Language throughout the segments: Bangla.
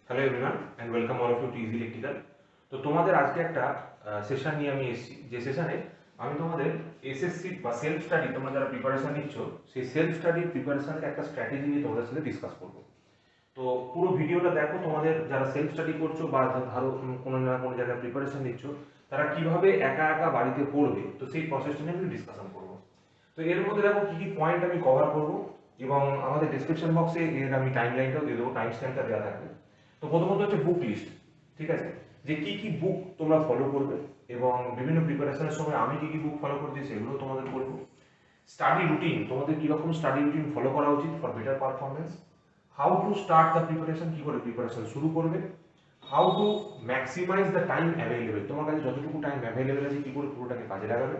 Hello everyone and welcome all of you to easy electrical. তো তোমাদের আজকে একটা সেশন নিয়ে আমি এসেছি, যে সেশনে আমি তোমাদের এসএসসি বা সেলফ স্টাডি তোমরা যারা প্রিপারেশন নিচ্ছ সেই সেলফ স্টাডি প্রিপারেশনের একটা স্ট্র্যাটেজি নিয়ে তোমাদের সাথে ডিসকাস করবো। তো পুরো ভিডিওটা দেখো, তোমাদের যারা সেলফ স্টাডি করছো বা ধরো কোনো না কোনো জায়গায় প্রিপারেশন নিচ্ছ, তারা কিভাবে একা একা বাড়িতে পড়বে, তো সেই প্রসেসটা নিয়ে আমি ডিসকাশন করবো। তো এর মধ্যে দেখো কি কি পয়েন্ট আমি কভার করবো, এবং আমাদের ডিসক্রিপশন বক্সে এর আমি টাইম লাইনটাও দিয়ে দেবো, টাইম স্ট্যাম্পটা দেওয়া থাকবে। তো প্রথমত হচ্ছে বুক লিস্ট, ঠিক আছে, যে কি কি বুক তোমরা ফলো করবে এবং বিভিন্ন প্রিপারেশনের সময় আমি কি কি বুক ফলো করছি সেগুলো তোমাদের বলবো। স্টাডি রুটিন, তোমাদের কিরকম স্টাডি রুটিন ফলো করা উচিত for better performance. How to start the preparation, কি করে প্রিপারেশন শুরু করবে। How to maximise the time available, তোমার কাছে যতটুকু টাইম অ্যাভেলেবেল আছে কি করে পুরোটাকে কাজে লাগাবে।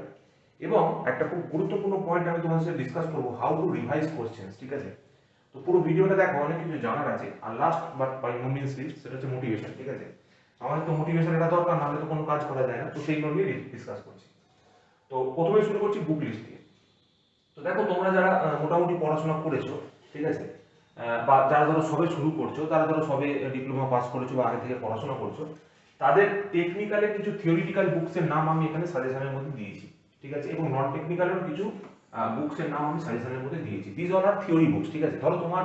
এবং একটা খুব গুরুত্বপূর্ণ পয়েন্ট আমি তোমার সাথে ডিসকাস করবো, হাউ টু রিভাইজ কোশ্চেন্স, ঠিক আছে। তো পুরো ভিডিওটা দেখো, অনেক কিছু জানার আছে। আর last but by no means least, সেটা হচ্ছে মোটিভেশন, ঠিক আছে। আমাদের তো মোটিভেশন এটা দরকার, নাহলে তো কোনো কাজ করা যায় না, তো সেইগুলো নিয়ে ডিসকাস করছি। তো প্রথমে শুরু করছি বুক লিস্ট দিয়ে। তো দেখো, তোমরা যারা মোটামুটি পড়াশোনা করেছো, ঠিক আছে, বা যারা ধরো সবে শুরু করছো, তারা ধরো সবে ডিপ্লোমা পাস করেছো বা আগে থেকে পড়াশোনা করছো, তাদের টেকনিক্যালের কিছু থিওরিটিক্যাল বুকসের নাম আমি এখানে সাজেশনের মধ্যে দিয়েছি, ঠিক আছে, এবং নন টেকনিক্যালেরও কিছু বুকসের নাম আমি সাজেশনের মধ্যে দিয়েছি। These all are theory books, ঠিক আছে। ধরো তোমার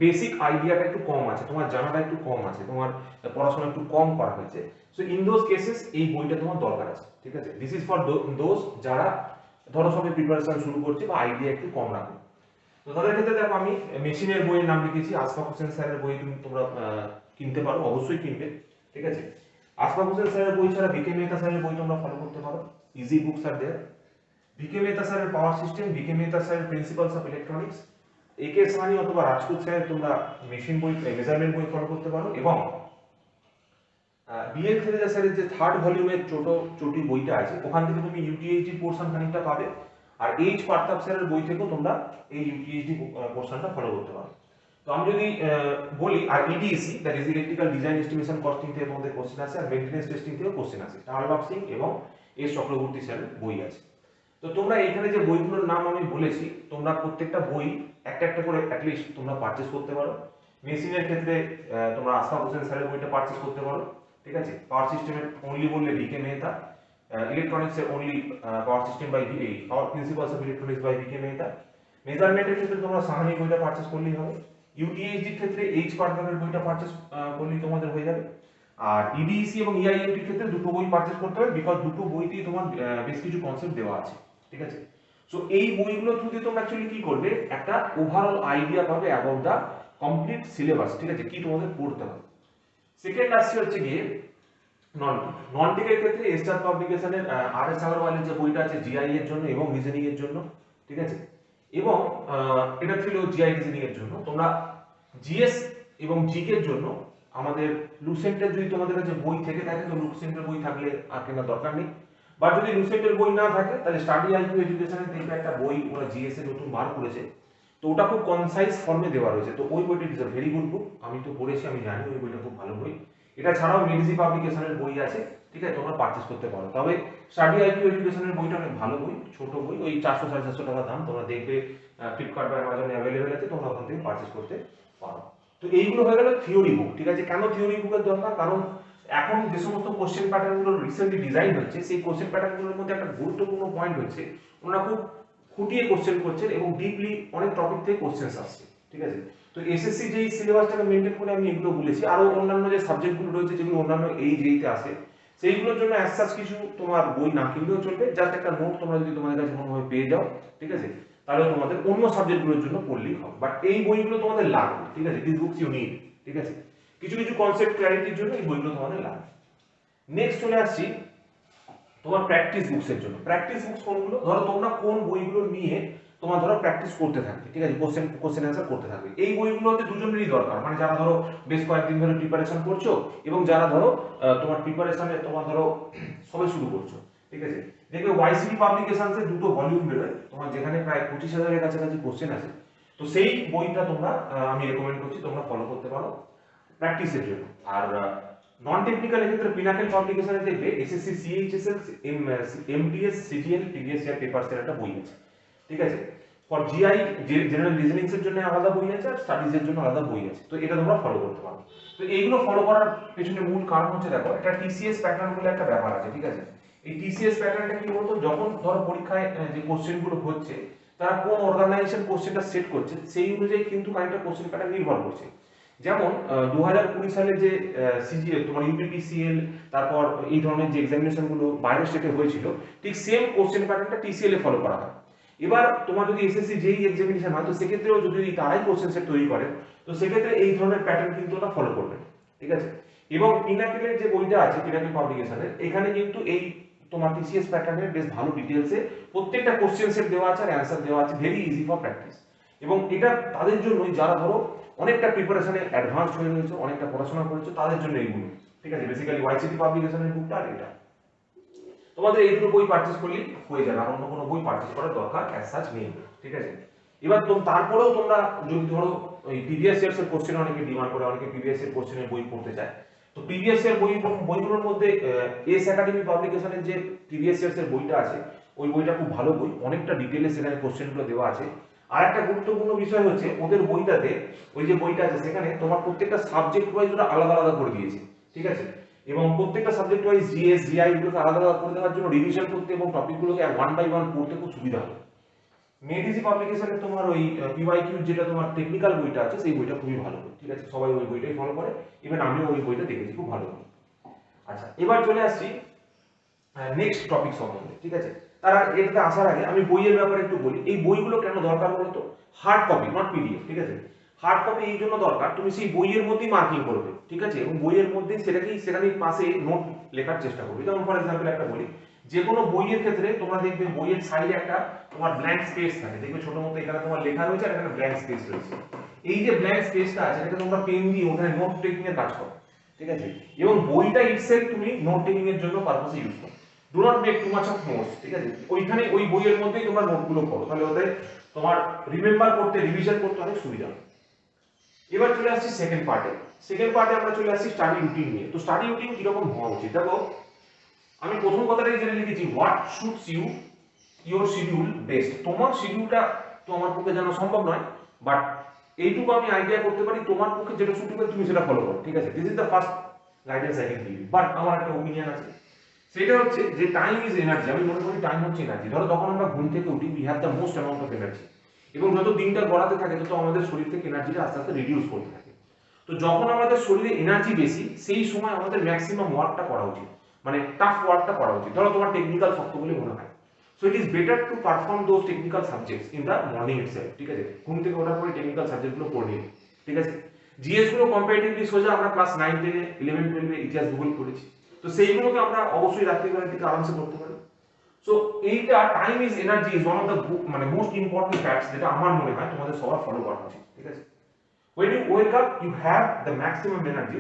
বেসিক আইডিয়াটা একটু কম আছে, তোমার জানাটা একটু কম আছে, তোমার পড়াশোনা একটু কম করা হয়েছে, সো ইন দোজ কেসেস এই বইটা তোমার দরকার আছে, ঠিক আছে। দিস ইজ ফর দোজ যারা ধরো সবে প্রিপারেশন শুরু করছে বা আইডিয়া একটু কম রাখো। তো তাদের ক্ষেত্রে দেখো, আমি মেশিনের বইয়ের নাম লিখেছি। আশফাক হোসেন স্যারের বই তোমরা কিনতে পারো, অবশ্যই কিনবে, ঠিক আছে। আশফাক হোসেন স্যারের বই ছাড়া বিকে মেহতা স্যারের বই তোমরা ফলো করতে পারো, ইজি বুকস আর দেয়ার। বিকে মেহতা স্যারের পাওয়ার সিস্টেম, বিকে মেহতা স্যারের প্রিন্সিপালস অফ ইলেকট্রনিক্স, একে সাহানি অথবা রাজপুত স্যারের তোমরা মেশিন বই, মেজারমেন্ট বই ফলো করতে পারো। এবং বিএল থেরেজা স্যারের যে থার্ড ভলিউমের ছোট চটি বইটা আছে, ওখান থেকে তুমি ইউটিএইচডি পোর্শন খানিকটা পাবে। আর এইচ পার্তাপ স্যারের বই থেকেও তোমরা এই ইউটিএইচডি পোর্শনটা ফলো করতে পারো। তো আমি যদি বলি, আর EDAC, that is electrical design estimation costing থেকে তোমাদের কোশ্চেন আছে, আর মেইনটেনেন্স টেস্টিং থেকেও কোশ্চেন আছে। টার্লভ সিং এবং এস চক্রবর্তী স্যারের বই আছে। তো তোমরা এখানে যে বইগুলোর নাম আমি বলেছি, তোমরা প্রত্যেকটা বই একটা একটা করে অ্যাটলিস্ট তোমরা পারচেজ করতে পারো। মেশিনের ক্ষেত্রে তোমরা আশফাক হোসেন স্যারের বইটা পারচেজ করতে পারো, ঠিক আছে। পাওয়ার সিস্টেমের অনলি বললে বিকে মেহতা, ইলেকট্রনিক্সের only power system by power principles of electronics by BK Mehta. মেজারমেন্টের ক্ষেত্রে তোমরা সাহানি বইটা পারচেজ করলেই হবে। ইউটিএইচডির ক্ষেত্রে এইচ পার্টনারের বইটা পারচেজ করলেই তোমাদের হয়ে যাবে। আর ইডিইসি এবং ইআইএমটির ক্ষেত্রে দুটো বই পারচেজ করতে হবে, বিকজ দুটো বইতেই তোমার বেশ কিছু কনসেপ্ট দেওয়া আছে, ঠিক আছে। সো এই বইগুলো থ্রু দিয়ে তোমরা অ্যাকচুয়ালি কি করবে, একটা ওভারঅল আইডিয়া পাবে অ্যাবাউট দা কমপ্লিট সিলেবাস, ঠিক আছে, কি তোমাদের পড়তে হবে। সেকেন্ড আসছে হচ্ছে গিয়ে নন টেক। নন টেকের ক্ষেত্রে এস্টার পাবলিকেশনের আর এস আগরওয়ালের যে বইটা আছে জিআই এর জন্য এবং রিজনিং এর জন্য, ঠিক আছে। এবং এটা ছিল জিআই রিজনিং এর জন্য। তোমরা জিএস এবং জিকে এর জন্য আমাদের লুসেন্টের যদি তোমাদের কাছে বই থেকে থাকে, তো লুসেন্টের বই থাকলে আর কেনার দরকার নেই। বা যদি লুসেন্টের বই না থাকে, তাহলে স্টাডি আইকিউ এডুকেশনের দেখবে একটা বই ওরা জিএস এ নতুন বার করেছে। তো ওটা খুব কনসাইজ ফর্মে দেওয়া রয়েছে, তো ওই বইটা ইজ আ ভেরি গুড বুক। আমি তো পড়েছি, আমি জানি ওই বইটা খুব ভালো বই। এটা ছাড়াও মেডিসি পাবলিকেশনের বই আছে, ঠিক আছে, তোমরা পারচেজ করতে পারো। তবে স্টাডি আইকিউ এডুকেশনের বইটা অনেক ভালো বই, ছোট বই, ওই 400-450 টাকা দাম। তোমরা দেখবে ফ্লিপকার্ট বা অ্যামাজনে অ্যাভেলেবেল আছে, তোমরা ওখান থেকে পারচেজ করতে পারো। তো এইগুলো হয়ে গেল থিওরি বুক, ঠিক আছে। কেন থিওরি বুকের দরকার? কারণ এখন যে সমস্ত কোশ্চেন প্যাটার্নগুলো রিসেন্টলি ডিজাইন হচ্ছে, সেই কোশ্চেন প্যাটার্নগুলোর মধ্যে একটা গুরুত্বপূর্ণ পয়েন্ট হচ্ছে, ওনারা খুব খুঁটিয়ে কোশ্চেন করছেন এবং ডিপলি অনেক টপিক থেকে কোশ্চেন আসছে, ঠিক আছে। তো এসএসসি যেই সিলেবাসটাকে মেনটেন করে আমি এগুলো বলেছি, আরো অন্যান্য যে সাবজেক্টগুলো রয়েছে যেগুলো অন্যান্য এই যেইতে আসে, সেইগুলোর জন্য অ্যাজ সাচ কিছু তোমার বই না কিনলেও চলবে। জাস্ট একটা নোট তোমরা যদি তোমাদের কাছে কোনোভাবে পেয়ে যাও, ঠিক আছে, তাহলে তোমাদের অন্য সাবজেক্টগুলোর জন্য পড়লেই হবে। বাট এই বইগুলো তোমাদের লাগবে, ঠিক আছে, দিস বুকস ইউ নিড, ঠিক আছে। কিছু কিছু কনসেপ্ট ক্ল্যারিটির জন্য এই বইগুলো তোমাদের লাগবে। নেক্সট চলে আসছি তোমার প্র্যাকটিস বুকসের জন্য। প্র্যাকটিস বুকস কোনগুলো? ধরো তোমরা কোন বইগুলো নিয়ে তোমার ধরো প্র্যাকটিস করতে থাকবে, ঠিক আছে, কোশ্চেন অ্যান্সার করতে থাকবে। এই বইগুলো হচ্ছে দুজনেরই দরকার, মানে যারা ধরো বেশ কয়েকদিন ধরে প্রিপারেশন করছো এবং যারা ধরো তোমার প্রিপারেশনে তোমার ধরো সবে শুরু করছো, ঠিক আছে। দেখবে ওয়াইসিডি পাবলিকেশনস এর দুটো ভলিউম বেরোয় তোমার, যেখানে প্রায় 25,000-এর কাছাকাছি কোশ্চেন আছে। তো সেই বইটা তোমরা আমি রেকমেন্ড করছি তোমরা ফলো করতে পারো প্র্যাকটিসের জন্য। আর নন টেকনিক্যাল ক্ষেত্রে পিনাকেল পাবলিকেশনে দেখবে SSC CHSL MTS CGL previous year papers এর একটা বই আছে, ঠিক আছে। ফর জিআই জেনারেল রিজনিংস এর জন্য আলাদা বই আছে আর স্টাডিজ এর জন্য আলাদা বই আছে, তো এটা তোমরা ফলো করতে পারো। তো এইগুলো ফলো করার পেছনে মূল কারণ হচ্ছে দেখো একটা টিসিএস প্যাটার্ন বলে একটা ব্যাপার আছে, ঠিক আছে। এই টিসিএস প্যাটার্নটা কি বলতো, যখন ধরো পরীক্ষায় যে কোশ্চেন গুলো হচ্ছে তারা কোন অর্গানাইজেশন কোশ্চেনটা সেট করছে সেই অনুযায়ী কিন্তু কারেন্টটা কোশ্চেন প্যাটার্ন নির্ভর করছে। যেমন 2020 সালে যে সিজিএ তোমার ইউপিপিসিএল তারপর এই ধরনের যে এক্সামিনেশন গুলো বাইরের স্টেটে হয়েছিল, ঠিক সেম কোশ্চেন প্যাটার্নটা টিসিএল এ ফলো করা হয়। এবার তোমার যদি এসএসসি যেই এক্সামিনেশন হয় তো সেক্ষেত্রেও যদি তারাই কোশ্চেন সেট তৈরি করে তো সেক্ষেত্রে এই ধরনের প্যাটার্ন কিন্তু ওরা ফলো করবে, ঠিক আছে। এবং পিনাকেলের যে বইটা আছে পিনাকেল পাবলিকেশনের, এখানে কিন্তু এই তোমার টিসিএস প্যাটার্নের বেশ ভালো ডিটেইলসে প্রত্যেকটা কোশ্চেন সেট দেওয়া আছে আর অ্যানসার দেওয়া আছে, ভেরি ইজি ফর প্র্যাকটিস। এবং এটা তাদের জন্যই যারা ধরো অনেকটা প্রিপারেশনে অ্যাডভান্স হয়ে রয়েছে, অনেকটা পড়াশোনা করেছে, তাদের জন্য এইগুলো, ঠিক আছে। বেসিক্যালি ওয়াইসিটি পাবলিকেশনের বুকটা আর এটা তোমাদের এই দুটো বই পারচেজ করলেই হয়ে যাবে, আর অন্য কোনো বই পারচেজ করার দরকার অ্যাজ সাচ নেই, ঠিক আছে। এবার তারপরেও তোমরা যদি ধরো ওই প্রিভিয়াস ইয়ার্স এর কোশ্চেন অনেকে ডিমান্ড করে, অনেকে প্রিভিয়াস ইয়ার কোশ্চেনের বই পড়তে চায়, তো প্রিভিয়াস ইয়ার বইগুলোর মধ্যে এস একাডেমি পাবলিকেশনের যে প্রিভিয়াস ইয়ার্স এর বইটা আছে ওই বইটা খুব ভালো বই, অনেকটা ডিটেইলে সেখানে কোশ্চেনগুলো দেওয়া আছে। আর একটা গুরুত্বপূর্ণ বিষয় হচ্ছে ওদের বইটাতে, ওই যে বইটা আছে সেখানে তোমার প্রত্যেকটা সাবজেক্ট ওয়াইজ ওরা আলাদা আলাদা করে দিয়েছে, ঠিক আছে। এবং প্রত্যেকটা সাবজেক্ট ওয়াইজ জিএস জিআই গুলোকে আলাদা আলাদা করে দেওয়ার জন্য রিভিশন করতে এবং টপিকগুলোকে ওয়ান বাই ওয়ান পড়তে খুব সুবিধা হয়। মেডিসি পাবলিকেশনে তোমার ওই পিওয়াইকিউ যেটা তোমার টেকনিক্যাল বইটা আছে সেই বইটা খুবই ভালো বই, ঠিক আছে, সবাই ওই বইটাই ফলো করে, ইভেন আমিও ওই বইটা দেখেছি, খুব ভালো বই। আচ্ছা, এবার চলে আসছি নেক্সট টপিক সম্বন্ধে, ঠিক আছে। তার এটাতে আসার আগে আমি বইয়ের ব্যাপারে একটু বলি। এই বইগুলো কেন দরকার বলতো, হার্ড কপি নট পিডিএফ, ঠিক আছে। হার্ড কপি এই জন্য দরকার, তুমি সেই বইয়ের মধ্যেই মার্কিং করবে, ঠিক আছে, এবং বইয়ের মধ্যেই সেখানে পাশে নোট লেখার চেষ্টা করবে। যেমন ফর এক্সাম্পল একটা বলি, যে কোনো বইয়ের ক্ষেত্রে তোমরা দেখবে বইয়ের সাইডে একটা তোমার ব্ল্যাঙ্ক স্পেস থাকে, দেখবে ছোট মতো এখানে তোমার লেখা রয়েছে আর এখানে ব্ল্যাঙ্ক স্পেস রয়েছে। এই যে ব্ল্যাঙ্ক স্পেসটা আছে এটাকে তোমরা পেন দিয়ে ওখানে নোট টেকিং এর কাজ করো, ঠিক আছে। এবং বইটা ইটসেলফ তুমি নোট টেকিং এর জন্য পারপাসে ইউজ করো। Do not make too much of notes, ঠিক আছে। ওইখানে ওই বইয়ের মধ্যেই তোমরা নোটগুলো করো, তাহলে ওদের তোমার রিমেম্বার করতে রিভিশন করতে অনেক সুবিধা হবে। এবার চলে আসছি সেকেন্ড পার্টে আমরা চলে আসছি স্টাডি রুটিন নিয়ে। তো স্টাডি রুটিন কিরকম হওয়া উচিত, দেখো আমি প্রথম কথাটাই জেনে লিখেছি, what suits you your schedule best. তোমার শিডিউলটা তো আমার পক্ষে জানা সম্ভব নয়, বাট এইটুকু আমি আইডিয়া করতে পারি তোমার পক্ষে যেটা সুটেবল তুমি সেটা ফলো করো, ঠিক আছে। This is the first guidance I can give you. But আমার একটা ওপিনিয়ন আছে, সেটা হচ্ছে যে টাইম ইজ এনার্জি। আমি মনে করি টাইম হচ্ছে এনার্জি। ধরো তখন আমরা ঘুম থেকে উঠি, we have the most amount of energy, এবং যত দিনটা গড়াতে থাকে তত আমাদের শরীর থেকে এনার্জিটা আস্তে আস্তে রিডিউস করতে থাকে। তো যখন আমাদের শরীরে এনার্জি বেশি সেই সময় আমাদের ম্যাক্সিমাম ওয়ার্কটা করা উচিত, মানে টাফ ওয়ার্কটা করা উচিত। ধরো তোমার টেকনিক্যাল শক্ত বলে মনে হয়, so it is better to perform those technical subjects in the morning itself, ঠিক আছে। ঘুম থেকে ওঠার পরে টেকনিক্যাল সাবজেক্টগুলো পড়ে নিন, ঠিক আছে। জিএস গুলো কম্পারেটিভলি সোজা, আমরা ক্লাস 9 10 11 12 ইতিহাস ভূগোল পড়েছি, তো সেইগুলোকে আমরা অবশ্যই রাত্রিবেলার দিকে আরামসে করতে পারি। সো এইটা time is energy is one of the মানে মোস্ট ইম্পর্টেন্ট ফ্যাক্টস, যেটা আমার মনে হয় তোমাদের সবার ফলো করা উচিত, ঠিক আছে। when you wake up you have the maximum energy,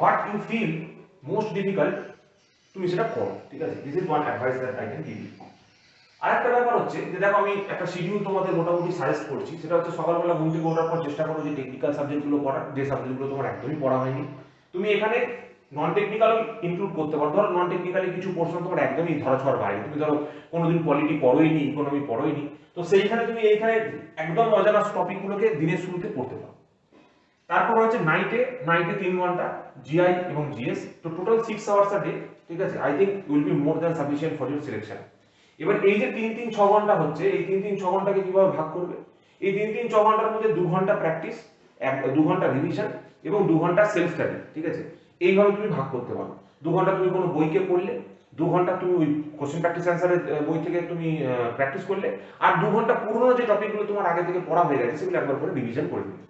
what you feel most difficult তুমি সেটা করো, ঠিক আছে। This is one advice that I can give you. আরেকটা ব্যাপার হচ্ছে যে দেখো আমি একটা শিডিউল তোমাদের মোটামুটি সাজেস্ট করছি, সেটা হচ্ছে সকালবেলা ঘুম থেকে ওঠার পর চেষ্টা করো যে টেকনিক্যাল সাবজেক্টগুলো পড়ার, যে সাবজেক্টগুলো তোমার একদমই পড়া হয়নি তুমি এখানে নন টেকনিক্যাল ইনক্লুড করতে পারো। ধরো নন টেকনিক্যালি কিছু পোর্শন তোমার একদমই ধরাছোঁয়ার বাইরে, তুমি ধরো কোনোদিন পলিটি পড়োইনি, ইকোনমি পড়োইনি, তো সেইখানে তুমি এইখানে একদম অজানা টপিকগুলোকে দিনের শুরুতে পড়তে পারো। তারপর হচ্ছে নাইটে 3 ঘন্টা জিআই এবং জিএস, তো টোটাল 6 আওয়ার্স আ ডে, ঠিক আছে। I think will be more than sufficient for your selection. এবার এই যে 3-3-6 ঘন্টা হচ্ছে, এই 3-3-6 ঘন্টাকে কিভাবে ভাগ করবে, এই 3-3-6 ঘন্টার মধ্যে 2 ঘন্টা প্র্যাকটিস, 2 ঘন্টা রিভিশন এবং 2 ঘন্টা সেলফ স্টাডি, ঠিক আছে। এইভাবে তুমি ভাগ করতে পারো। 2 ঘন্টা তুমি কোনো বইকে পড়লে, 2 ঘন্টা তুমি ওই কোশ্চেন প্র্যাকটিস অ্যানসারের বই থেকে তুমি প্র্যাকটিস করলে, আর 2 ঘন্টা পুরনো যে টপিকগুলো তোমার আগে থেকে পড়া হয়ে গেছে সেগুলো একবার করে রিভিশন করে নিবে।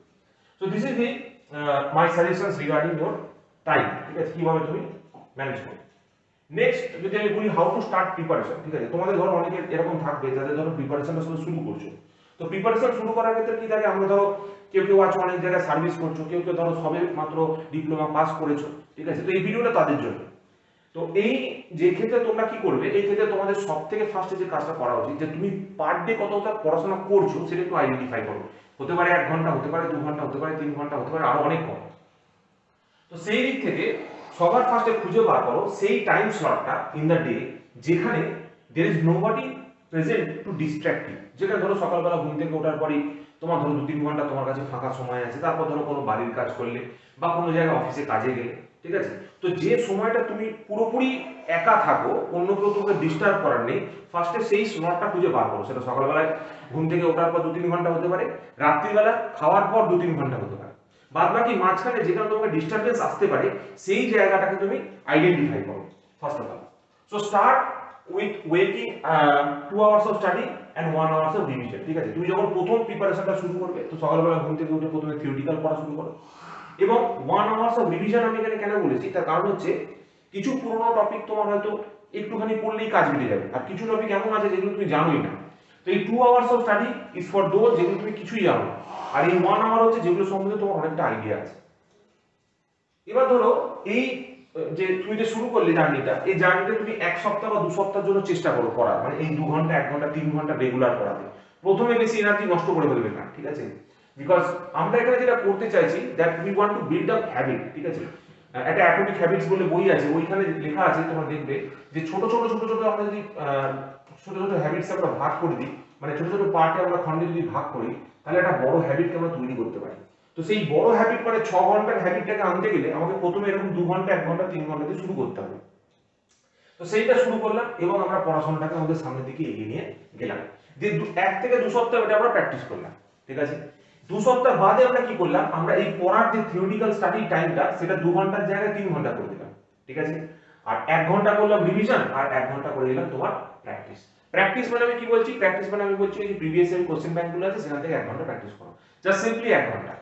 So this is the my suggestions regarding your time, ঠিক আছে, কিভাবে তুমি ম্যানেজ করবে। নেক্সট যদি আমি বলি হাউ টু স্টার্ট প্রিপারেশন, ঠিক আছে। তোমাদের ধরো অনেকে এরকম থাকবে যাদের ধরো প্রিপারেশনটা শুরু করছো, তো প্রিপারেশন শুরু করার ক্ষেত্রে কি থাকে, আমরা ধরো কেউ আছে অনেক জায়গায় সার্ভিস করছো, কেউ ধরো সবে মাত্র ডিপ্লোমা পাস করেছো, ঠিক আছে। তো এই ভিডিওটা তাদের জন্য। তো এই যে ক্ষেত্রে তোমরা কি করবে, এই ক্ষেত্রে তোমাদের সব থেকে ফার্স্টে যে কাজটা করা উচিত, যে তুমি পার ডে কতটা পড়াশোনা করছো সেটা একটু আইডেন্টিফাই করো। হতে পারে 1 ঘন্টা, হতে পারে 2 ঘন্টা, হতে পারে 3 ঘন্টা, হতে পারে আরো অনেক কম। তো সেই দিক থেকে সবার ফার্স্টে খুঁজে বার করো সেই টাইম স্লটটা ইন দ্য ডে যেখানে there is nobody present to distractive, যেটা ধরো সকালবেলা ঘুম থেকে ওঠার পরই তোমার ধরো 2-3 ঘন্টা তোমার কাছে ফাঁকা সময় আছে, তারপর ধরো কোনো বাড়ির কাজ করলে বা কোনো জায়গায় অফিসে কাজে গেলে, ঠিক আছে। তো যে সময়টা তুমি পুরোপুরি একা থাকো, অন্য কেউ তোমাকে ডিস্টার্ব করার নেই, ফার্স্টে সেই স্লটটা খুঁজে বার করো। সেটা সকালবেলায় ঘুম থেকে ওঠার পর 2-3 ঘন্টা হতে পারে, রাত্রিবেলা খাওয়ার পর 2-3 ঘন্টা হতে পারে, বাদ বাকি মাঝখানে যেখানে তোমাকে ডিস্টারবেন্স আসতে পারে সেই জায়গাটাকে তুমি আইডেন্টিফাই করো first of all. So start with waking 2 hours of study and 1 hours of revision, ঠিক আছে। তুমি যখন প্রথম প্রিপারেশনটা শুরু করবে, তো সকালবেলা ঘুম থেকে উঠে প্রথমে থিওরিটিক্যাল পড়া শুরু করো, এবং 1 আওয়ার্স অফ রিভিশন আমি এখানে কেন বলেছি, তার কারণ হচ্ছে কিছু পুরোনো টপিক তোমার হয়তো একটুখানি পড়লেই কাজ মিটে যাবে, আর কিছু টপিক এমন আছে যেগুলো তুমি জানোই না। তো এই 2 hours of study is for those যেগুলো তুমি কিছুই জানো না, আর এই 1 আওয়ার হচ্ছে যেগুলো সম্বন্ধে তোমার অনেকটা আইডিয়া আছে। এবার ধরো এই যে তুমি যে শুরু করলে জার্নিটা, এই জার্নিটা তুমি 1 সপ্তাহ বা 2 সপ্তাহের জন্য চেষ্টা করো করার, মানে এই 2 ঘন্টা 1 ঘন্টা 3 ঘন্টা রেগুলার করাতে। প্রথমে বেশি এনার্জি নষ্ট করে ফেলবে না, ঠিক আছে, বিকজ আমরা এখানে যেটা করতে চাইছি that we want to build up habit, ঠিক আছে। একটা অ্যাটমিক হ্যাবিটস বলে বই আছে, ওইখানে লেখা আছে, তোমরা দেখবে যে ছোট ছোট আমরা যদি ছোট ছোট হ্যাবিটস আমরা ভাগ করে দিই, মানে ছোট ছোট পার্টে আমরা খণ্ডে যদি ভাগ করি, তাহলে একটা বড় হ্যাবিটকে আমরা তৈরি করতে পারি। তো সেই বড় হ্যাবিট মানে 6 ঘন্টার হ্যাবিটটাকে আনতে গেলে আমাকে প্রথমে এরকম 2 ঘন্টা 1 ঘন্টা 3 ঘন্টা দিয়ে শুরু করতে হবে। তো সেইটা শুরু করলাম এবং আমরা পড়াশোনাটাকে আমাদের সামনের দিকে এগিয়ে নিয়ে গেলাম। যে 1 থেকে 2 সপ্তাহ এটা আমরা প্র্যাকটিস করলাম, ঠিক আছে। 2 সপ্তাহ বাদে আমরা কি করলাম, আমরা এই পড়ার যে থিওরিটিক্যাল স্টাডি টাইমটা সেটা 2 ঘন্টার জায়গায় 3 ঘন্টা করে দিলাম, ঠিক আছে। আর 1 ঘন্টা করলাম রিভিশন, আর 1 ঘন্টা করে দিলাম তোমার প্র্যাকটিস। প্র্যাকটিস মানে আমি কি বলছি, প্র্যাকটিস মানে আমি বলছি এই প্রিভিয়াস ইয়ার কোশ্চেন ব্যাংকগুলো আছে সেখান থেকে 1 ঘন্টা প্র্যাকটিস করো, জাস্ট সিম্পলি 1 ঘন্টা।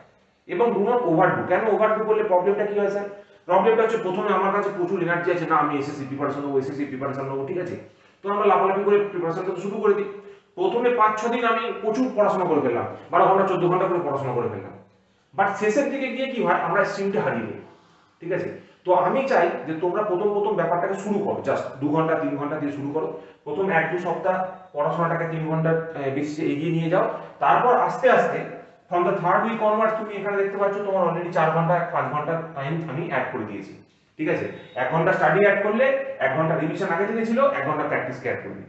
এবং ডু নট ওভারডু। কেন ওভারডু করলে প্রবলেমটা কি হয় স্যার, প্রবলেমটা হচ্ছে প্রথমে আমার কাছে প্রচুর এনার্জি আছে, না আমি এসএসসি প্রিপারেশন নেবো, এসএসসি প্রিপারেশন নেবো, ঠিক আছে। তো আমরা লাফালাফি করে প্রিপারেশনটা শুরু করে দিই। প্রথমে 5-6 দিন আমি প্রচুর পড়াশোনা করে ফেললাম, 12 ঘন্টা 14 ঘন্টা করে পড়াশোনা করে ফেললাম, বাট শেষের দিকে গিয়ে কি হয়, আমরা স্ট্রিমটা হারিয়ে দিই, ঠিক আছে। তো আমি চাই যে তোমরা প্রথম ব্যাপারটাকে শুরু করো, জাস্ট 2 ঘন্টা 3 ঘন্টা দিয়ে শুরু করো। প্রথম 1-2 সপ্তাহ পড়াশোনাটাকে 3 ঘন্টা বেশি এগিয়ে নিয়ে যাও। তারপর আস্তে আস্তে from the third week onwards তুমি এখানে দেখতে পাচ্ছ তোমার অলরেডি 4 ঘন্টা 5 ঘন্টা টাইম আমি অ্যাড করে দিয়েছি, ঠিক আছে। 1 ঘন্টা স্টাডি অ্যাড করলে, 1 ঘন্টা রিভিশন আগে থেকে ছিল, 1 ঘন্টা প্র্যাকটিস অ্যাড করলে।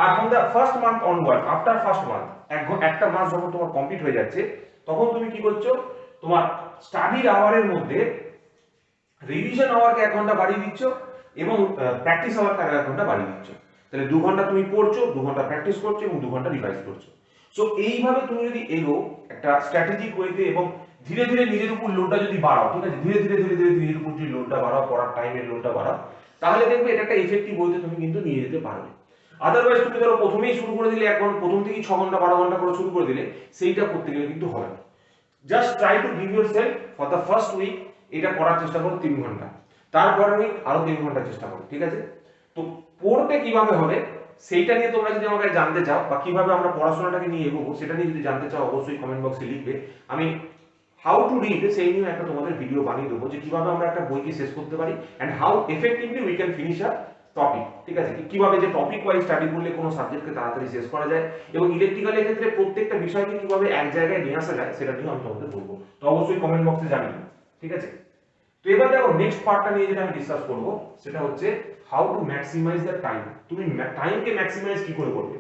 Are from the first month onward, after first month, একটা মাস যখন তোমার কমপ্লিট হয়ে যাচ্ছে, তখন তুমি কি করছো, তোমার স্টাডির আওয়ারের মধ্যে রিভিশন আওয়ারকে 1 ঘন্টা বাড়িয়ে দিচ্ছ এবং প্র্যাকটিস আওয়ারকে 1 ঘন্টা বাড়িয়ে দিচ্ছ। তাহলে 2 ঘন্টা তুমি পড়ছো, 2 ঘন্টা প্র্যাকটিস করছো এবং 2 ঘন্টা রিভাইজ করছো। সো এইভাবে তুমি যদি এগো একটা স্ট্র্যাটেজিক ওয়েতে এবং ধীরে ধীরে নিজের উপর লোডটা যদি বাড়াও, ঠিক আছে, ধীরে ধীরে নিজের উপর যদি লোডটা বাড়াও, পড়ার টাইমের লোডটা বাড়াও, তাহলে দেখবে এটা একটা এফেক্টিভ ওয়েতে তুমি কিন্তু নিয়ে যেতে পারবে। আদারওয়াইজ তুমি ধরো প্রথমেই শুরু করে দিলে, এখন প্রথম থেকেই 6 ঘন্টা 12 ঘন্টা করে শুরু করে দিলে, সেইটা করতে গেলে কিন্তু হবে না। Just try to give yourself for the first week এটা করার চেষ্টা করো 3 ঘন্টা, তারপরের উইক আরো 3 ঘন্টা চেষ্টা করো, ঠিক আছে। তো পড়তে কিভাবে হবে সেইটা নিয়ে তোমরা যদি আমাকে জানতে চাও, বা কিভাবে আমরা পড়াশোনাটাকে নিয়ে এগোবো সেটা নিয়ে যদি জানতে চাও, অবশ্যই কমেন্ট বক্সে লিখবে। আমি হাউ টু রিড সেই নিয়ে একটা তোমাদের ভিডিও বানিয়ে দেবো, যে কিভাবে আমরা একটা বইকে শেষ করতে পারি and how effectively we can finish a topic, ঠিক আছে। কিভাবে যে টপিক ওয়াইজ স্টাডি করলে কোনো সাবজেক্টকে তাড়াতাড়ি শেষ করা যায়, এবং ইলেকট্রিক্যালের ক্ষেত্রে প্রত্যেকটা বিষয়কে কিভাবে এক জায়গায় নিয়ে আসা যায়, সেটা নিয়ে আমি তোমাদের বলবো। তো অবশ্যই কমেন্ট বক্সে জানিও, ঠিক আছে। তো এবার দেখো নেক্সট পার্টটা নিয়ে যেটা আমি ডিসকাস করব, সেটা হচ্ছে how to maximise the time. তুমি টাইমকে ম্যাক্সিমাইজ কি করে করবে।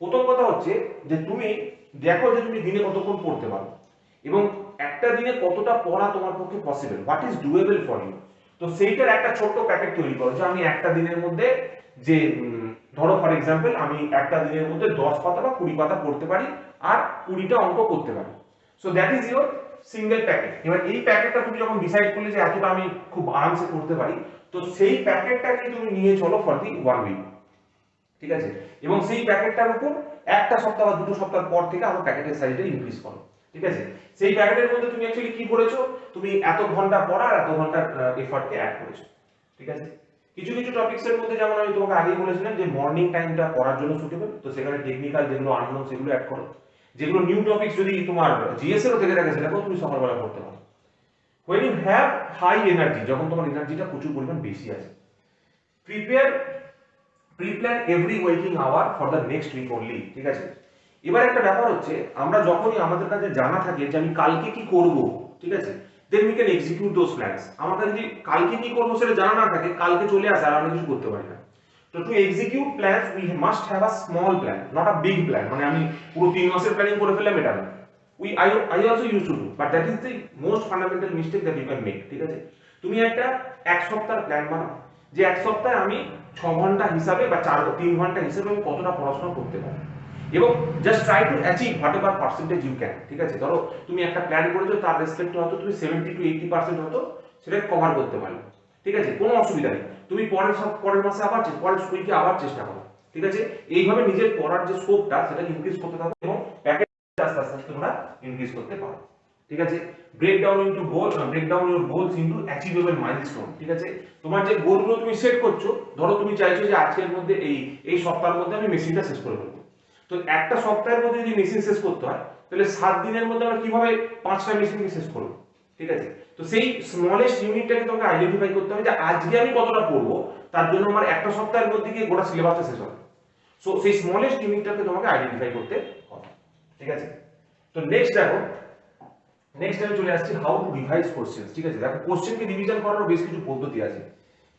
প্রথম কথা হচ্ছে যে তুমি দেখো যে তুমি দিনে কতক্ষণ পড়তে পারো, এবং একটা দিনে কতটা পড়া তোমার পক্ষে possible, what is doable for you. তো সেইটার একটা ছোট্ট প্যাকেট তৈরি করো, যে আমি একটা দিনের মধ্যে যে ধরো ফর এক্সাম্পল আমি একটা দিনের মধ্যে 10 পাতা বা 20 পাতা পড়তে পারি, আর 20টা অঙ্ক করতে পারি। So that is your single packet. এবার এই প্যাকেটটা তুমি যখন ডিসাইড করলে যে এতটা আমি খুব আরামসে করতে পারি, তো সেই প্যাকেটটাকে তুমি নিয়ে চলো ফর দি 1 উইক, ঠিক আছে। এবং সেই প্যাকেটটার উপর একটা সপ্তাহ বা 2 সপ্তাহ পর থেকে আরো প্যাকেটের সাইজটা ইনক্রিজ করো, ঠিক আছে। সেই প্যাকেটের মধ্যে তুমি অ্যাকচুয়ালি কি করেছো, তুমি এত ঘন্টা পড়া আর এত ঘন্টা এফর্টকে অ্যাড করেছো, ঠিক আছে। কিছু কিছু টপিকস এর মধ্যে, যেমন আমি তোমাকে আগেই বলেছিলাম যে মর্নিং টাইমটা পড়ার জন্য সুটেবল, তো সেখানে টেকনিক্যাল যেগুলো আননোন সেগুলো অ্যাড করো। যেগুলো নিউ টপিকস যদি তোমার জিএস এরও থেকে থাকে, সেটাকেও তুমি সকালবেলা পড়তে পারো। when you have high energy, যখন তোমার এনার্জিটা প্রচুর পরিমাণ বেশি আছে, preplan every walking hour for the next week only, ঠিক আছে। এবার একটা ব্যাপার হচ্ছে, আমরা যখনই আমাদের কাছে জানা থাকে যে আমি কালকে কি করব, ঠিক আছে, then we can execute those plans. আমাদের যদি কালকে কি করব সেটা জানা না থাকে, কালকে চলে আসে আর আমরা কিছু করতে পারি না। তো two execute plans we must have a small plan, not a big plan. মানে আমি পুরো 3 মাসের প্ল্যানিং করে ফেললাম এটা না। I also used to do, but that is the most fundamental mistake that you can make, ঠিক আছে? তুমি একটা এক সপ্তাহের প্ল্যান বানাও যে এক সপ্তাহে আমি 6 ঘন্টা হিসাবে বা 3 ঘন্টা হিসাবে আমি কতটা পড়াশোনা করতে পারি, এবং just try to achieve whatever percentage you can, ঠিক আছে? ধরো তুমি একটা প্ল্যান করেছো, তার রেসপেক্টে হয়তো তুমি 70 to 80% হয়তো সেটা কভার করতে পারবে, ঠিক আছে? কোনো অসুবিধা নেই। তুমি পরের মাসে আবার পরের উইকে আবার চেষ্টা করো, ঠিক আছে? এইভাবে নিজের পড়ার যে স্কোপটা সেটা ইনক্রিজ করতে থাকো এবং প্যাকেজ আস্তে আস্তে তোমরা ইনক্রিজ করতে পারো, ঠিক আছে? Break down your goals into achievable milestone, ঠিক আছে? তোমার যে গোলগুলো তুমি সেট করছো, ধরো তুমি চাইছো যে আজকের মধ্যে এই সপ্তাহের মধ্যে আমি মেশিনটা শেষ করে ফেলবো। তো একটা সপ্তাহের মধ্যে যদি মেশিন শেষ করতে হয়, তাহলে 7 দিনের মধ্যে আমরা কিভাবে 5টা মেশিনকে শেষ করবো, ঠিক আছে? তো সেই স্মলেস্ট ইউনিটটাকে তোমাকে আইডেন্টিফাই করতে হবে যে আজকে আমি কতটা পড়বো, তার জন্য আমার একটা সপ্তাহের মধ্যে গিয়ে গোটা সিলেবাসটা শেষ হবে। সো সেই স্মলেস্ট ইউনিটটাকে তোমাকে আইডেন্টিফাই করতে হবে, ঠিক আছে? তো নেক্সট আমি চলে আসছি হাউ টু রিভাইজ কোশ্চেন, ঠিক আছে? দেখো কোশ্চেনকে রিভিশন করার বেশ কিছু পদ্ধতি আছে।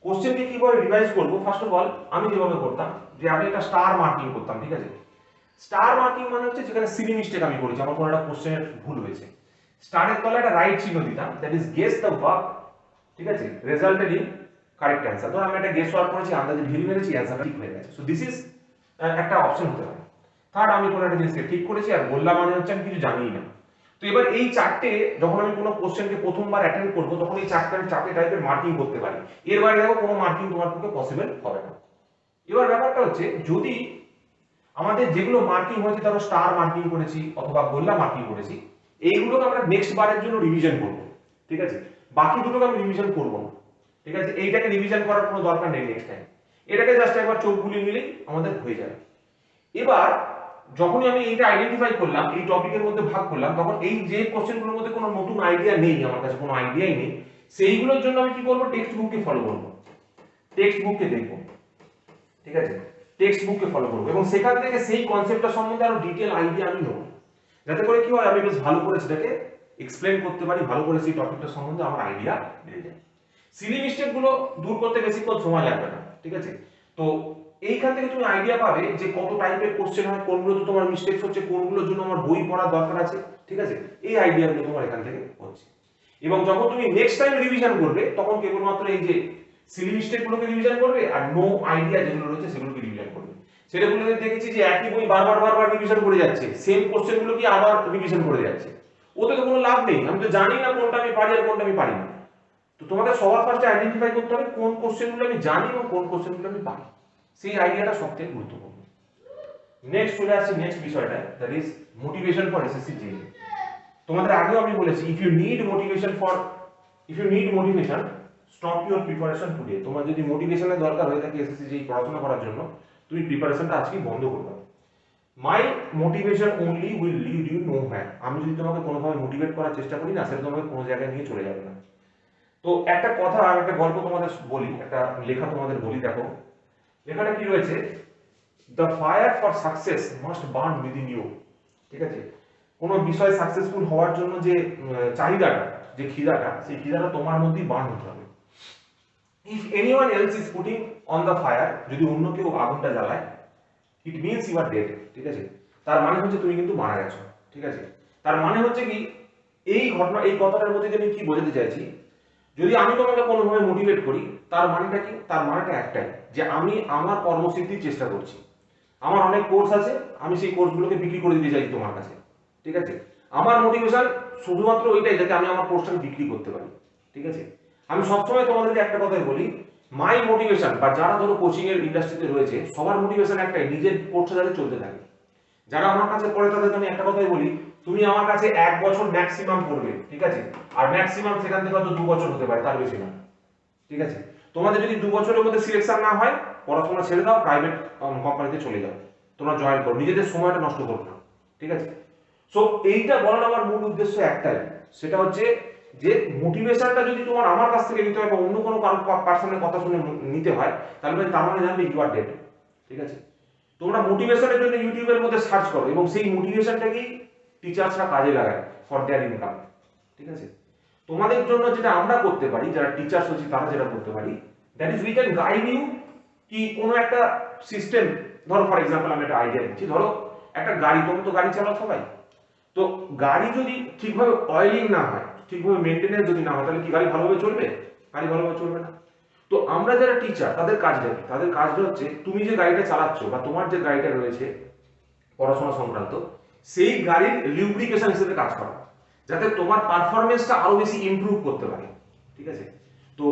কোশ্চেনকে কিভাবে রিভাইজ করব, ফার্স্ট অফ অল আমি যেভাবে করতাম যে আমি একটা স্টার মার্কিং করতাম, ঠিক আছে? স্টার মার্কিং মানে হচ্ছে যেখানে সিলি মিস্টেক আমি করেছি, আমার কোনো একটা কোশ্চেনের ভুল হয়েছে, স্টারের তলায় একটা রাইট চিহ্ন দিতাম, that is guess the work, ঠিক আছে, রেজাল্টেড ইন কারেক্ট অ্যান্সার। ধর আমি একটা গেস ওয়ার্ক করেছি, আন্দাজে ঢিল মেরেছি, অ্যান্সারটা ঠিক হয়ে গেছে। সো দিস ইজ একটা অপশন হতে পারে। থার্ড, আমি কোনো একটা জিনিসকে ঠিক করেছি আর বললাম মানে হচ্ছে আমি কিছু জানিই না। তো এবার এই চারটে যখন আমি কোনো কোশ্চেনকে প্রথমবার অ্যাটেন্ড করবো, তখন এই চারটে টাইপের মার্কিং করতে পারি। এর বাইরে দেখো কোনো মার্কিং তোমার পক্ষে পসিবল হবে না। এবার ব্যাপারটা হচ্ছে, যদি আমাদের যেগুলো মার্কিং হয়েছে, ধরো স্টার মার্কিং করেছি অথবা গোল্লা মার্কিং করেছি, এইগুলোকে আমরা নেক্সট বারের জন্য রিভিশন করব, ঠিক আছে? বাকি দুটোকে আমি রিভিশন করব না, ঠিক আছে? এইটাকে রিভিশন করার কোনো দরকার নেই নেক্সট টাইম, এটাকে জাস্ট একবার চোখ বুলিয়ে নিলেই আমাদের হয়ে যাবে। এবার যখনই আমি এইটা আইডেন্টিফাই করলাম, এই টপিকের মধ্যে ভাগ করলাম, তখন এই যে কোশ্চেনগুলোর মধ্যে কোনো নতুন আইডিয়া নেই, আমার কাছে কোনো আইডিয়াই নেই, সেইগুলোর জন্য আমি কি করব, টেক্সট বুককে ফলো করব, টেক্সট বুককে দেখব, ঠিক আছে? টেক্সট বুককে ফলো করব এবং সেখান থেকে সেই কনসেপ্টটা সম্বন্ধে আরো ডিটেইল আইডিয়া আমি নেব, যাতে করে কি হয়, আমি বেশ ভালো করে সেটাকে এক্সপ্লেন করতে পারি, ভালো করে সেই টপিকটা সম্বন্ধে আমার আইডিয়া বেড়ে যায়। সিলি মিস্টেক গুলো দূর করতে বেশিক্ষণ সময় লাগবে না, ঠিক আছে? তো এইখান থেকে তুমি আইডিয়া পাবে যে কত টাইপের কোশ্চেন হয়, কোনগুলোতে তোমার মিস্টেকস হচ্ছে, কোনগুলোর জন্য আমার বই পড়ার দরকার আছে, ঠিক আছে? এই আইডিয়াগুলো তোমার এখান থেকে হচ্ছে। এবং যখন তুমি নেক্সট টাইম রিভিশন করবে, তখন কেবলমাত্র এই যে সিলি মিস্টেক গুলোকে রিভিশন করবে আর নো আইডিয়া যেগুলো রয়েছে সেগুলোকে রিভিশন করবে। সেটাগুলোতে দেখেছি যে একই বই বারবার রিভিশন করে যাচ্ছে, সেম কোশ্চেন গুলো কি আবার রিভিশন করে যাচ্ছে, ওতে তো কোনো লাভ নেই। আমি তো জানি না কোনটা আমি পারি আর কোনটা আমি পারি না। তো তোমাকে সবার ফার্স্টে আইডেন্টিফাই করতে হবে কোন কোশ্চেনগুলো আমি জানি এবং কোন কোশ্চেনগুলো আমি পারি, সেই আইডিয়াটা সবথেকে গুরুত্বপূর্ণ। নেক্সট চলে আসছে নেক্সট বিষয়টা, that is motivation for SSC JE. তোমাদের আগেও আমি বলেছি, if you need motivation stop your preparation today. তোমার যদি মোটিভেশনের দরকার হয়ে থাকে এসএসসি জেই পড়াশোনা করার জন্য, তুমি প্রিপারেশনটা আজকেই বন্ধ করে দাও। My motivation only will lead you nowhere. আমি যদি তোমাকে কোনোভাবে মোটিভেট করার চেষ্টা করি না, সেটা তোমাকে কোনো জায়গায় নিয়ে চলে যাবে না। তো একটা কথা আর একটা গল্প তোমাদের বলি, একটা লেখা তোমাদের বলি। দেখো লেখাটা কি রয়েছে, the fire for success must burn within you, ঠিক আছে? কোনো বিষয়ে সাকসেসফুল হওয়ার জন্য যে চাহিদাটা, যে খিদাটা, সেই খিদাটা তোমার মধ্যেই বার্ন হতে হবে। If anyone else is putting on the fire, যদি অন্য কেউ আগুনটা জ্বালায়, it means you are dead, ঠিক আছে? তার মানে হচ্ছে তুমি কিন্তু মারা গেছো, ঠিক আছে? তার মানে হচ্ছে কি, এই ঘটনা, এই কথাটার মধ্যে আমি কি বোঝাতে চাইছি, যদি আমি তোমাকে কোনোভাবে মোটিভেট করি, তার মানেটা কি? তার মানেটা একটাই, যে আমি আমার কর্মসিদ্ধির চেষ্টা করছি। আমার অনেক কোর্স আছে, আমি সেই কোর্সগুলোকে বিক্রি করে দিতে চাই তোমার কাছে, ঠিক আছে? আমার মোটিভেশন শুধুমাত্র ওইটাই, যাতে আমি আমার কোর্সটাকে বিক্রি করতে পারি, ঠিক আছে? আমি সবসময় তোমাদেরকে একটা কথাই বলি, মাই মোটিভেশন, বা যারা ধরো কোচিং এর ইন্ডাস্ট্রিতে রয়েছে, সবার মোটিভেশন একটাই, নিজের কোর্সটা যাতে চলতে থাকে। যারা আমার কাছে পড়ে তাদেরকে আমি একটা কথাই বলি, তুমি আমার কাছে 1 বছর ম্যাক্সিমাম পড়বে, ঠিক আছে? আর ম্যাক্সিমাম সেখান থেকে হয়তো 2 বছর হতে পারে, তার বেশি না, ঠিক আছে? তোমাদের যদি 2 বছরের মধ্যে সিলেকশন না হয়, পড়াশোনা ছেড়ে দাও, প্রাইভেট কোম্পানিতে চলে যাও, তোমরা জয়েন করো, নিজেদের সময়টা নষ্ট করো না, ঠিক আছে? সো এইটা বলার আমার মূল উদ্দেশ্য একটাই, সেটা হচ্ছে যে মোটিভেশনটা যদি তোমার আমার কাছ থেকে নিতে হয় বা অন্য কোনো পার্সনের কথা শুনে নিতে হয়, তাহলে তার মানে জানবে ইউ আর ডেড, ঠিক আছে? তোমরা মোটিভেশনের জন্য ইউটিউবের মধ্যে সার্চ করো এবং সেই মোটিভেশনটাকেই টিচার্সরা কাজে লাগায় ফর দেয়ার ইনকাম, ঠিক আছে? তোমাদের জন্য যেটা আমরা করতে পারি, যারা টিচার্স হচ্ছি, তারা যেটা করতে পারি, that is we can guide you কি কোনো একটা সিস্টেম, ধরো ফর এক্সাম্পল আমি একটা আইডিয়া দিচ্ছি, ধরো একটা গাড়ি, তোমরা তো গাড়ি চালাও সবাই, তো গাড়ি যদি ঠিকভাবে অয়েলিং না হয়, ঠিকভাবে মেনটেনেন্স যদি না হয়, তাহলে কি গাড়ি ভালোভাবে চলবে? গাড়ি ভালোভাবে চলবে না। তো আমরা যারা টিচার, তাদের কাজটা কি? তাদের কাজটা হচ্ছে তুমি যে গাড়িটা চালাচ্ছ বা তোমার যে গাড়িটা রয়েছে পড়াশোনা সংক্রান্ত, সেই গাড়ির লিউব্রিকেশন হিসেবে কাজ করা, যাতে তোমার পারফরমেন্সটা আরো বেশি ইমপ্রুভ করতে পারে। ঠিক আছে? তো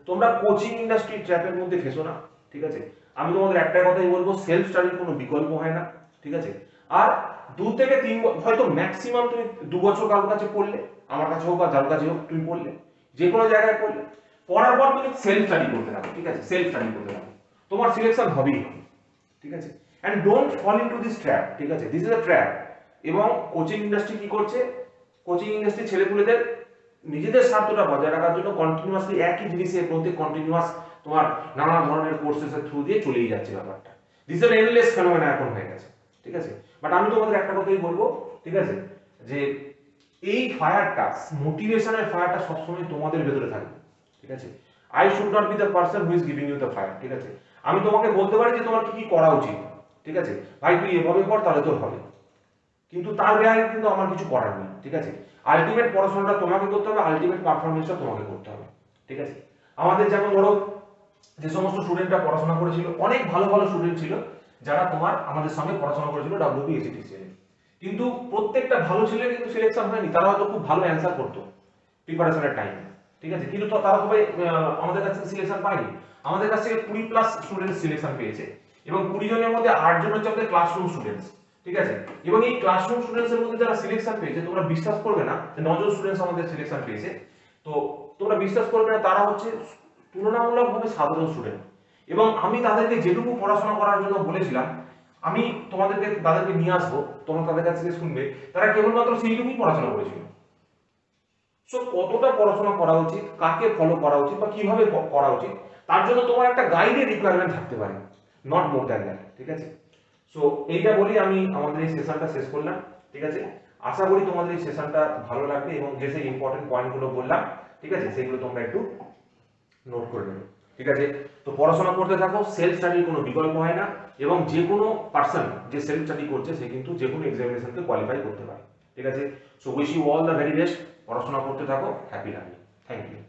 তোমরা কোচিং ইন্ডাস্ট্রি ট্র্যাপের মধ্যে ফেসো না। ঠিক আছে? আমি তোমাদের একটাই কথাই বলবো, সেলফ স্টাডির কোনো বিকল্প হয় না। ঠিক আছে? আর 2 থেকে 3 হয়তো ম্যাক্সিমাম তুমি 2 বছর কারোর কাছে পড়লে, আমার কাছে হোক বা যার কাছে হোক তুমি পড়লে, যে কোনো জায়গায় পড়লে, পড়ার পর তুমি সেলফ স্টাডি করতে থাকো। ঠিক আছে? সেলফ স্টাডি করতে থাকো, তোমার সিলেকশন হবেই হবে। ঠিক আছে? And don't fall into this trap. ঠিক আছে? This is a trap. এবং কোচিং ইন্ডাস্ট্রি কি করছে? কোচিং ইন্ডাস্ট্রি ছেলেপুলেদের নিজেদের স্বার্থটা বজায় রাখার জন্য কন্টিনিউয়াসলি একই জিনিসের মধ্যে কন্টিনিউয়াস তোমার নানা ধরনের কোর্সেসের থ্রু দিয়ে চলেই যাচ্ছে ব্যাপারটা। দিস ইজ এন্ডলেস ফেনোমেনা এখন হয়ে গেছে। ঠিক আছে? বাট আমি তোমাদের একটা কথাই বলবো, ঠিক আছে, যে এই ফায়ারটা, মোটিভেশনের ফায়ারটা সবসময় তোমাদের ভেতরে থাকবে। ঠিক আছে? I should not be the person who is giving you the fire. ঠিক আছে? আমি তোমাকে বলতে পারি যে তোমার কি কি করা উচিত। ঠিক আছে? ভাই তুই এভাবে কর, তাহলে তোর হবে, কিন্তু তার বেলায় কিন্তু আমার কিছু করার নেই। ঠিক আছে? আলটিমেট পড়াশোনাটা তোমাকে করতে হবে, আলটিমেট পারফরমেন্সটা তোমাকে করতে হবে। ঠিক আছে? আমাদের যেমন ধরো যে সমস্ত স্টুডেন্টরা পড়াশোনা করেছিল, অনেক ভালো ভালো স্টুডেন্ট ছিল যারা তোমার আমাদের সঙ্গে পড়াশোনা করেছিল ডাব্লিউবি এসিটিসিএল, কিন্তু প্রত্যেকটা ভালো ছেলে কিন্তু সিলেকশন হয়নি। তারা হয়তো খুব ভালো অ্যান্সার করতো প্রিপারেশনের টাইম। ঠিক আছে? কিন্তু তো তারা সবাই আমাদের কাছ থেকে সিলেকশন পায়নি। আমাদের কাছ থেকে 20+ স্টুডেন্ট সিলেকশন পেয়েছে, এবং 20 জনের মধ্যে 8 জন হচ্ছে আমাদের ক্লাসরুম স্টুডেন্টস। ঠিক আছে? এবং এই ক্লাসরুম স্টুডেন্টস এর মধ্যে যারা সিলেকশন পেয়েছে, তোমরা বিশ্বাস করবে না, 9 জন স্টুডেন্টস আমাদের সিলেকশন পেয়েছে। তো তোমরা বিশ্বাস করবে না, তারা হচ্ছে তুলনামূলকভাবে সাধারণ স্টুডেন্ট, এবং আমি তাদেরকে যেটুকু পড়াশোনা করার জন্য বলেছিলাম, আমি তাদেরকে নিয়ে আসবো, তোমরা তাদের কাছ থেকে শুনবে, তারা কেবলমাত্র সেইটুকুই পড়াশোনা করেছিল। সো কতটা পড়াশোনা করা উচিত, কাকে ফলো করা উচিত বা কিভাবে করা উচিত, তার জন্য তোমার একটা গাইডের রিকোয়ারমেন্ট থাকতে পারে, নট মোর দ্যান দ্যাট। ঠিক আছে? সো এইটা বলি আমি আমাদের এই সেশনটা শেষ করলাম। ঠিক আছে? আশা করি তোমাদের এই সেশনটা ভালো লাগবে, এবং যে সেই ইম্পর্টেন্ট পয়েন্টগুলো বললাম, ঠিক আছে, সেগুলো তোমরা একটু নোট করে নেবে। ঠিক আছে? তো পড়াশোনা করতে থাকো, সেলফ স্টাডির কোনো বিকল্প হয় না, এবং যে কোনো পার্সন যে সেলফ স্টাডি করছে সে কিন্তু যে কোনো এক্সামিনেশনকে কোয়ালিফাই করতে পারে। ঠিক আছে? So wish you all the very best. পড়াশোনা করতে থাকো, হ্যাপি লার্নিং। Thank you.